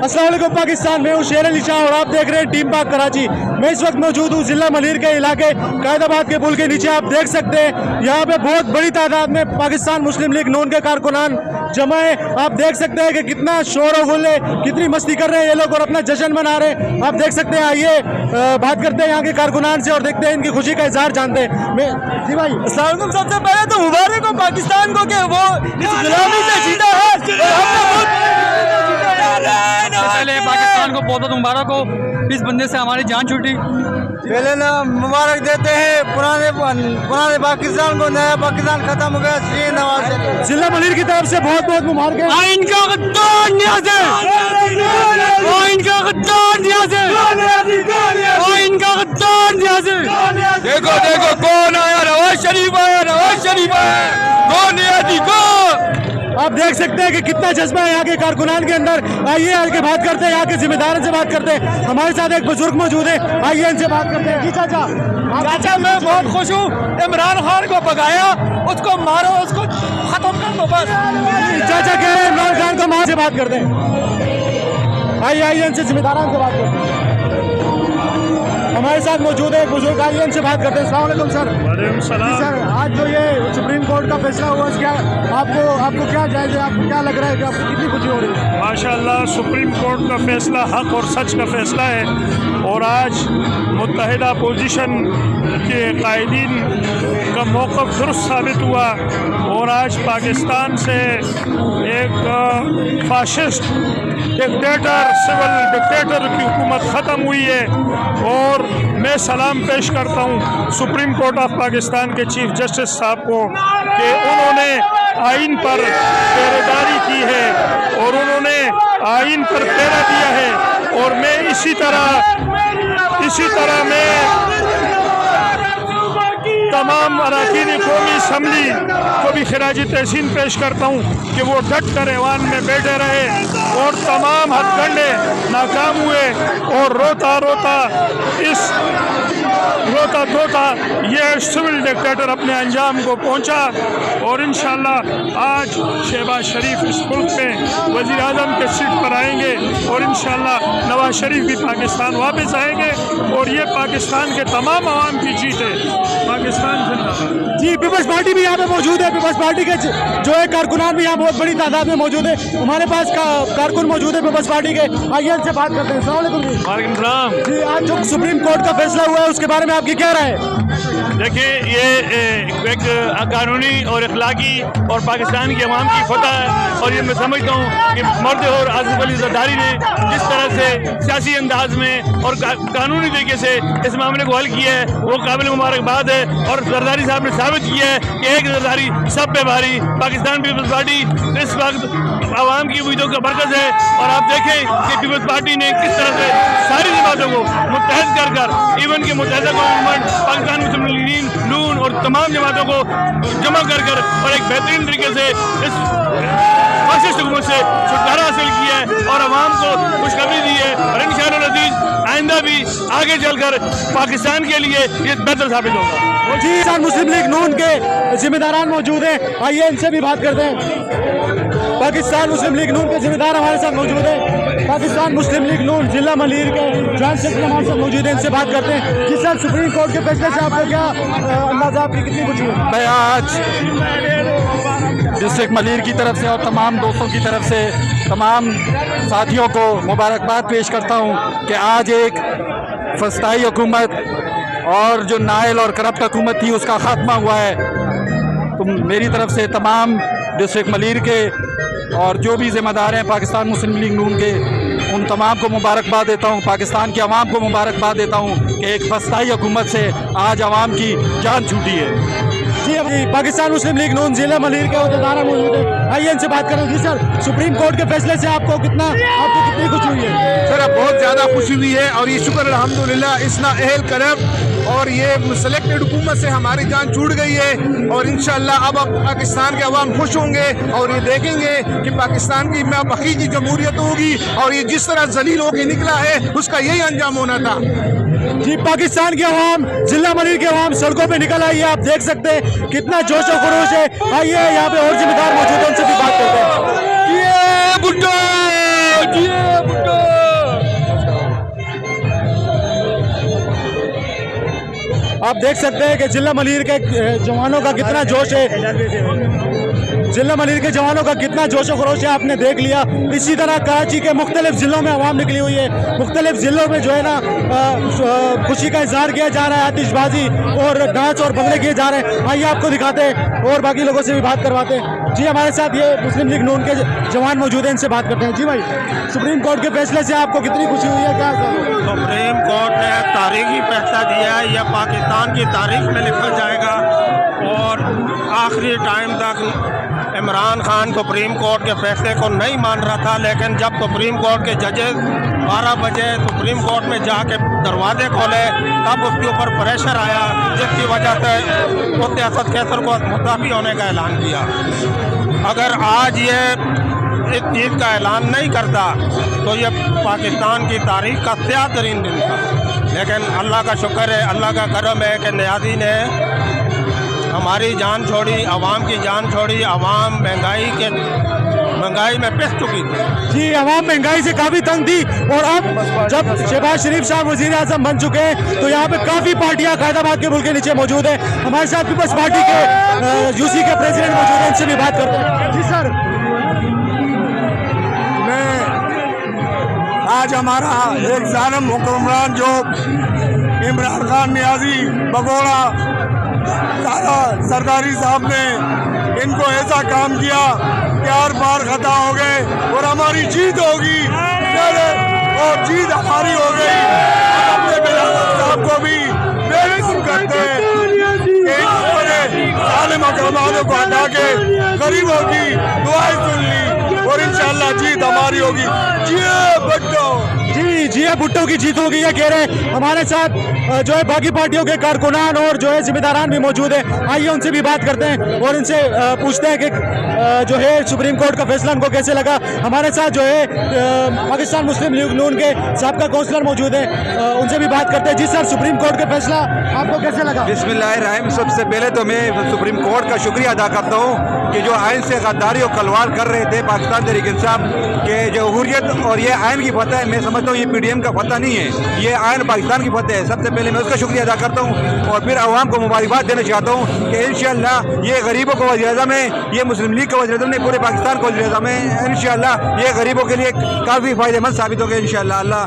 अस्सलाम वालेकुम पाकिस्तान, मैं हूँ शेर अली शाह और आप देख रहे हैं टीम पाक कराची। मैं इस वक्त मौजूद हूँ जिला मलीर के इलाके कायदाबाद के पुल के नीचे। आप देख सकते हैं यहाँ पे बहुत बड़ी तादाद में पाकिस्तान मुस्लिम लीग नून के कारकुनान जमा है। आप देख सकते हैं कि कितना शोर गुल है, कितनी मस्ती कर रहे हैं ये लोग और अपना जश्न मना रहे हैं। आप देख सकते हैं। आइए बात करते हैं यहाँ के कारकुनान से और देखते हैं इनकी खुशी का इजहार जानते हैं। मैं जी भाई अस्सलाम वालेकुम। सबसे पहले तो मुबारक हो पाकिस्तान को कि वो इस गुलामी से जीता है। पहले पाकिस्तान को बहुत बहुत मुबारक हो, इस बंदे से हमारी जान छूटी। पहले ना मुबारक देते हैं पुराने पाकिस्तान को, नया पाकिस्तान खत्म हो गया। श्री नवाज जिला मलीर की तरफ से बहुत बहुत मुबारक है। इनका गद्दार न्याज़ है, इनका गद्दार न्याज़ है, इनका गद्दार न्याज़ है। देखो देखो कौन आया, नवाज शरीफ आया, नवाज शरीफ आया। कौन है को आप देख सकते हैं कि कितना जज्बा है यहाँ के कारकुनान के अंदर। आइए आगे बात करते हैं, यहाँ के जिम्मेदारों से बात करते हैं। हमारे साथ एक बुजुर्ग मौजूद है, आइए इनसे बात करते हैं। जी चाचा। चाचा मैं बहुत खुश हूँ, इमरान खान को भगाया, उसको मारो, उसको खत्म कर दो बस। चाचा कह रहे हैं इमरान खान को मार से बात करते हैं। आइए आइए इनसे जिम्मेदारों से बात करते हैं। हमारे साथ मौजूद है एक बुजुर्ग, आइए इनसे बात करते हैं। अस्सलाम वालेकुम सर। वालेकुम सलाम। सर आज जो ये सुप्रीम कोर्ट का फैसला हुआ क्या आपको क्या जायज़, आपको क्या लग रहा है कि आपको कितनी खुशी हो रही है? माशाअल्लाह सुप्रीम कोर्ट का फैसला हक और सच का फैसला है और आज मुत्तहिदा अपोजिशन के कायदीन का मौक़िफ़ दुरुस्त साबित हुआ और आज पाकिस्तान से एक फाशिस्ट डिक्टेटर, सिविल डिक्टेटर की हुकूमत ख़त्म हुई है। और मैं सलाम पेश करता हूँ सुप्रीम कोर्ट ऑफ पाकिस्तान के चीफ जस्टिस साहब को कि उन्होंने आइन पर पहरेदारी की है और उन्होंने आइन पर पहरा दिया है। और मैं इसी तरह मैं तमाम अरकान कौमी असम्बली को भी खिराज तहसीन पेश करता हूँ कि वो डट कर ऐवान में बैठे रहे और तमाम हथकंडे नाकाम हुए और रोता धोता ये सिविल डिक्टेटर अपने अंजाम को पहुँचा। और इंशाअल्लाह आज शहबाज शरीफ इस मुल्क में वज़ीर आज़म के सीट पर आएंगे और इंशाअल्लाह नवाज शरीफ भी पाकिस्तान वापस आएंगे और ये पाकिस्तान के तमाम आवाम की जीत है। पाकिस्तान जिंदाबाद। जी पीपल्स पार्टी भी यहाँ पे मौजूद है। पीपल्स पार्टी के जो है कारकुनान भी यहाँ बहुत बड़ी तादाद में मौजूद है। हमारे पास कारकुन मौजूद है पीपल्स पार्टी के, आइए इनसे बात करते हैं। अस्सलाम वालेकुम जी। वालेकुम सलाम। जी आज जो सुप्रीम कोर्ट का फैसला हुआ है उसके बारे में आपकी क्या राय है? देखिए ये एक कानूनी और अखलाकी और पाकिस्तान की अवाम की फतह है और ये मैं समझता हूँ कि मर्द और आसिफ अली जरदारी ने जिस तरह से सियासी अंदाज में और कानूनी तरीके से इस मामले को हल किया है वो काबिल मुबारकबाद है। और जरदारी साहब ने साबित किया है कि एक जरदारी सब पे भारी। पाकिस्तान पीपल्स पार्टी इस वक्त आवाम की उम्मीदों का मरकज़ है और आप देखें कि पीपल्स पार्टी ने किस तरह से सारी जमातों को मुत्तहद कर इवन के मुत्तहिदा गवर्नमेंट पाकिस्तान मुस्लिम लीग नून और तमाम जमातों को जमा कर और एक बेहतरीन तरीके से इस फाशिस्ट हुकूमत से छुटकारा हासिल किया है और आवाम को खुशखबरी दी है। और इंशाअल्लाह अज़ीज़ आइंदा भी आगे चलकर पाकिस्तान के लिए ये बेहतर साबित होगा। जी मुस्लिम लीग नून के जिम्मेदारान मौजूद हैं, आइए इनसे भी बात करते हैं। पाकिस्तान मुस्लिम लीग नून के जिम्मेदार हमारे साथ मौजूद है। पाकिस्तान मुस्लिम लीग नून जिला मलीर के जॉइंट सेक्रेटरी हमारे साथ मौजूद है, इनसे बात करते हैं। जी सर सुप्रीम कोर्ट के फैसले से आपको क्या अंदाजा, आपकी कितनी खुशी है? मैं आज डिस्ट्रिक्ट मलीर की तरफ से और तमाम दोस्तों की तरफ से तमाम साथियों को मुबारकबाद पेश करता हूँ कि आज एक फस्ताई हुकूमत और जो नाइल और करप्ट हुकूमत थी उसका ख़ात्मा हुआ है। तो मेरी तरफ से तमाम डिस्ट्रिक्ट मलीर के और जो भी ज़िम्मेदार हैं पाकिस्तान मुस्लिम लीग नून के, उन तमाम को मुबारकबाद देता हूँ। पाकिस्तान की आवाम को मुबारकबाद देता हूँ कि एक फस्ताई हुकूमत से आज आवाम की जान छूटी है। जी अभी पाकिस्तान मुस्लिम लीग नून जिला मलीर के अहदेदार मौजूद है, आइए इनसे बात करें। जी सर सुप्रीम कोर्ट के फैसले से आपको कितनी खुशी हुई है? सर बहुत ज़्यादा खुशी हुई है और ये शुक्र अल्हम्दुलिल्लाह इसना अहल करब और ये सेलेक्टेड हुकूमत से हमारी जान छूट गई है। और इंशाअल्लाह अब पाकिस्तान के अवाम खुश होंगे और ये देखेंगे कि पाकिस्तान की में हकीकी जमहूरियत होगी और ये जिस तरह जलील होकर निकला है उसका यही अंजाम होना था। जी पाकिस्तान की आवाम, जिला मलीर की आवाम सड़कों पे निकल आई है। आप देख सकते हैं कितना जोश और खरोश है। आइए यहाँ पे और जिम्मेदार मौजूद है, उनसे भी बात करते हैं। ये बुड्ढा आप देख सकते हैं कि जिला मलीर के जवानों का कितना जोश है, जिला मलीर के जवानों का कितना जोश खरोश है, आपने देख लिया। इसी तरह कराची के मुख्तलिफ ज़िलों में आवाम निकली हुई है, मुख्तलिफ ज़िलों में जो है ना खुशी का इजहार किया जा रहा है, आतिशबाजी और डांस और भंगड़े किए जा रहे हैं। आइए आपको दिखाते हैं और बाकी लोगों से भी बात करवाते हैं। जी हमारे साथ ये मुस्लिम लीग नून के जवान मौजूद हैं, इनसे बात करते हैं। जी भाई, सुप्रीम कोर्ट के फैसले से आपको कितनी खुशी हुई है, क्या? सुप्रीम कोर्ट ने तारीखी फैसला दिया है, यह पाकिस्तान की तारीख में लिखा जाएगा और आखिरी टाइम तक इमरान खान सुप्रीम कोर्ट के फैसले को नहीं मान रहा था, लेकिन जब सुप्रीम कोर्ट के जजेस 12 बजे सुप्रीम कोर्ट में जाके दरवाजे खोले तब उसके ऊपर प्रेशर आया, जिसकी वजह से मुफ्ती असद कैसर को मुस्तफी होने का ऐलान किया। अगर आज ये इस चीज़ का ऐलान नहीं करता तो ये पाकिस्तान की तारीख का स्याह तरीन दिन था, लेकिन अल्लाह का शुक्र है, अल्लाह का करम है कि न्याजी ने हमारी जान छोड़ी, आवाम की जान छोड़ी। आवाम महंगाई में पिस चुकी थी। जी, आवाम महंगाई से काफ़ी तंग थी और अब जब शहबाज शरीफ साहब वज़ीर आज़म बन चुके हैं तो यहाँ पे काफ़ी पार्टियाँ कायदाबाद के पुल के नीचे मौजूद है। हमारे साथ पीपल्स पार्टी के यूसी के प्रेसिडेंट मौजूद हैं, इनसे भी बात करते हैं। जी सर, आज हमारा एक जालिम हुक्मरान जो इमरान खान नियाजी बगोड़ा सरदारी साहब ने इनको ऐसा काम किया कि हर बार खता हो गए और हमारी जीत होगी और जीत हमारी हो गई। अपने बिलावल साहब को भी बेनसीब करते हैं कि इन्होंने जालिम हुक्मरानों को हटा के गरीबों की दुआएं सुन ली और इंशाअल्लाह जीत हमारी होगी। जी भुट्टो की जीत होगी, ये कह रहे हैं। हमारे साथ जो है बाकी पार्टियों के कारकुनान और जो है जिम्मेदारान भी मौजूद है। आइए उनसे भी बात करते हैं और इनसे पूछते हैं कि जो है सुप्रीम कोर्ट का फैसला उनको कैसे लगा। हमारे साथ जो है पाकिस्तान मुस्लिम लीग नून के साबका काउंसलर मौजूद है, उनसे भी बात करते हैं। जी सर, सुप्रीम कोर्ट का फैसला आपको कैसे लगा? बिस्मिल्लाहिर्रहमानिर्रहीम। सबसे पहले तो मैं सुप्रीम कोर्ट का शुक्रिया अदा करता हूँ कि जो आइन से गद्दारी और कलवार कर रहे थे पाकिस्तान तहरीक इंसाफ के जमहूरियत, और ये आइन की फतह है। मैं समझता हूँ ये PDM का फतह नहीं है, ये आइन पाकिस्तान की फतह है। सबसे पहले मैं उसका शुक्रिया अदा करता हूँ और फिर अवाम को मुबारकबाद देना चाहता हूँ कि इंशाअल्लाह ये गरीबों को वज़ीर-ए-आज़म है, ये मुस्लिम लीग का वज़ीर-ए-आज़म नहीं, पूरे पाकिस्तान को वज़ीर-ए-आज़म है। इंशाअल्लाह ये गरीबों के लिए काफ़ी फ़ायदेमंद साबित होगा इंशाअल्लाह। अल्लाह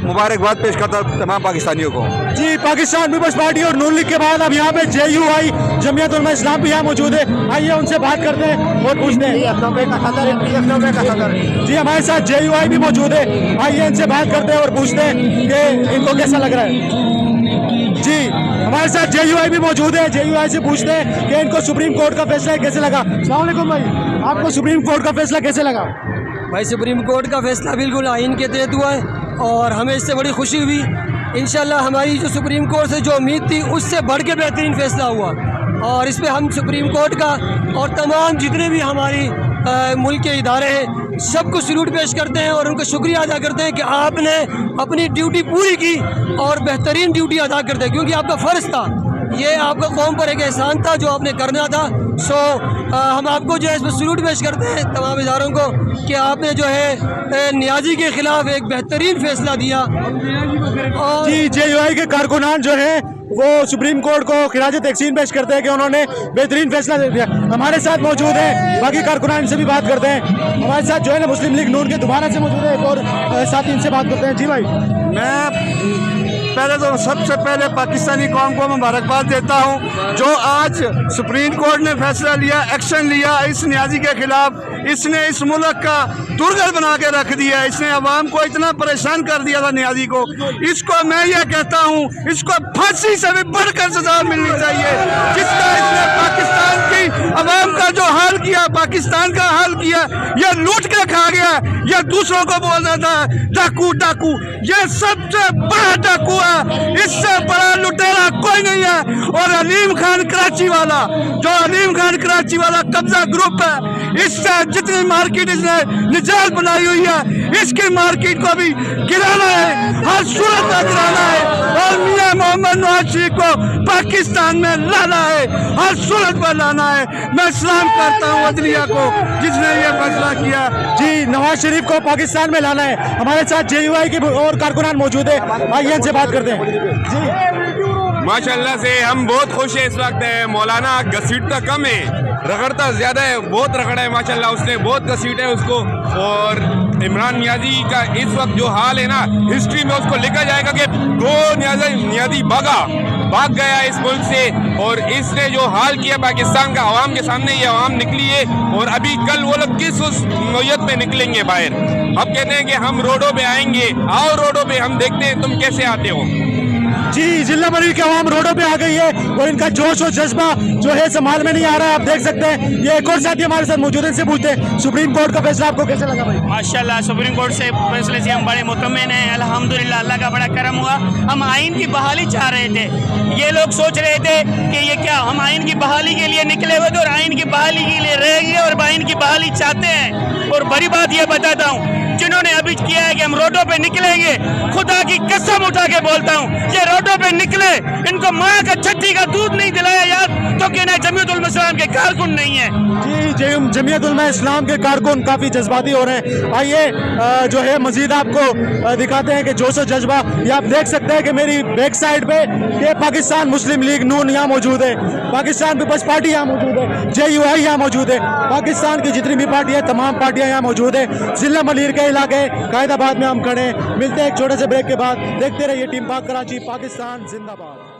मुबारकबाद पेश करता हूँ तमाम पाकिस्तानियों को। जी, पाकिस्तान पीपल्स पार्टी और नून लीग के बाद अब यहाँ पे JUI जमियत उलमा इस्लाम भी यहाँ मौजूद है। आइए उनसे बात करते हैं और पूछते हैं। जी, हमारे साथ JUI भी मौजूद है, आइए इनसे बात करते हैं और पूछते हैं कि इनको कैसा लग रहा है। जी, हमारे साथ JUI भी मौजूद है, JUI से पूछते हैं कि इनको सुप्रीम कोर्ट का फैसला कैसे लगा। अस्सलाम वालेकुम भाई, आपको सुप्रीम कोर्ट का फैसला कैसे लगा? भाई, सुप्रीम कोर्ट का फैसला बिल्कुल आइन के तहत हुआ है और हमें इससे बड़ी खुशी हुई। इंशाल्लाह हमारी जो सुप्रीम कोर्ट से जो उम्मीद थी उससे बढ़ के बेहतरीन फैसला हुआ और इस पे हम सुप्रीम कोर्ट का और तमाम जितने भी हमारी मुल्क के इदारे हैं सबको सल्यूट पेश करते हैं और उनका शुक्रिया अदा करते हैं कि आपने अपनी ड्यूटी पूरी की और बेहतरीन ड्यूटी अदा करते हैं, क्योंकि आपका फ़र्ज़ था, ये आपका कौम पर एक एहसान था जो आपने करना था। सो हम आपको जो है इसमें सल्यूट पेश करते हैं तमाम इदारों को कि आपने जो है नियाजी के ख़िलाफ़ एक बेहतरीन फ़ैसला दिया। और जी, JUI के कारकुनान जो है वो सुप्रीम कोर्ट को खिराज तहसीन पेश करते हैं कि उन्होंने बेहतरीन फैसला दे दिया। हमारे साथ मौजूद हैं बाकी कारकुनान, से भी बात करते हैं। हमारे साथ जो है ना मुस्लिम लीग नून के दोबारा से मौजूद है और साथी, इनसे बात करते हैं। जी भाई, मैं पहले तो सबसे पहले पाकिस्तानी कौम को मुबारकबाद देता हूँ जो आज सुप्रीम कोर्ट ने फैसला लिया, एक्शन लिया इस नियाजी के खिलाफ। इसने इस मुल्क का दुर्गल बना के रख दिया, इसने अवाम को इतना परेशान कर दिया था नियाजी को। इसको मैं ये कहता हूँ, इसको फांसी से भी बढ़कर सजा मिलनी चाहिए। जिसका इसने पाकिस्तान की अवाम का जो हाल किया, पाकिस्तान का हाल किया, ये लूट के खा गया, ये दूसरों को बोल रहा था डाकू डाकू, ये सबसे बड़ा डाकू है, इससे बड़ा लुटेरा कोई नहीं है। और अलीम खान कराची वाला, जो अलीम खान कराची वाला कब्जा ग्रुप है, इससे जितनी मार्केट इसने निजात बनाई हुई है, इसकी मार्केट को भी गिराना है, हर सूरत में गिराना है और मियां मोहम्मद नवाज शरीफ को पाकिस्तान में लाना है, हर सूरत में लाना है। मैं सलाम करता हूँ अदलिया को जिसने ये फैसला किया। जी, नवाज शरीफ को पाकिस्तान में लाना है। हमारे साथ JUI के और कारकुनान मौजूद है, आइए इनसे बात करते हैं। जी माशाल्लाह से हम बहुत खुश हैं इस वक्त। मौलाना घसीटता कम है, रगड़ता ज़्यादा है, बहुत रगड़ा है माशाल्लाह, उसने बहुत घसीटा है उसको। और इमरान नियाज़ी का इस वक्त जो हाल है ना, हिस्ट्री में उसको लिखा जाएगा कि वो नियाज़ी भाग गया इस मुल्क से, और इसने जो हाल किया पाकिस्तान का आवाम के सामने, ये आवाम निकली है। और अभी कल वो लोग किस उस नौयत में निकलेंगे बाहर। अब कहते हैं कि हम रोडों पे आएंगे, आओ रोडों पे, हम देखते हैं तुम कैसे आते हो। जी, जिला मलिर की आवाम रोडों पे आ गई है और इनका जोश और जज्बा जो है संभाल में नहीं आ रहा है, आप देख सकते हैं। ये एक और साथी हमारे साथ मौजूद है, इनसे पूछते हैं सुप्रीम कोर्ट का फैसला आपको कैसे लगा भाई? माशाल्लाह सुप्रीम कोर्ट से फैसले से हम बड़े मुतमिन हैं, अल्हम्दुलिल्लाह, अल्लाह का बड़ा करम हुआ। हम आइन की बहाली चाह रहे थे, ये लोग सोच रहे थे कि ये क्या हम आइन की बहाली के लिए निकले हुए थे और आइन की बहाली के लिए रह गए और आइन की बहाली चाहते हैं। और बड़ी बात ये बताता हूँ, जिन्होंने अभी किया है कि हम रोडों पे निकलेंगे, खुदा की कसम उठा के बोलता हूँ, ये रोडों पे निकले, इनको माँ का छठी का दूध नहीं दिलाया यार, तो कहना जमीयत उलमा इस्लाम के कारकुन नहीं है। जी, जमीयत उलमा इस्लाम के कारकुन काफ़ी जज्बाती हो रहे हैं। आइए जो है मजीद आपको दिखाते हैं कि जोश और जज्बा। ये आप देख सकते हैं कि मेरी बैक साइड पे ये पाकिस्तान मुस्लिम लीग नून यहाँ मौजूद है, पाकिस्तान पीपल्स पार्टी यहाँ मौजूद है, JUI यहाँ मौजूद है, पाकिस्तान की जितनी भी पार्टियाँ, तमाम पार्टियाँ यहाँ मौजूद है। जिला मलिर के इलाके कायदाबाद में हम खड़े हैं। मिलते हैं एक छोटे से ब्रेक के बाद, देखते रहिए टीम पाक कराची, पाकिस्तान जिंदाबाद।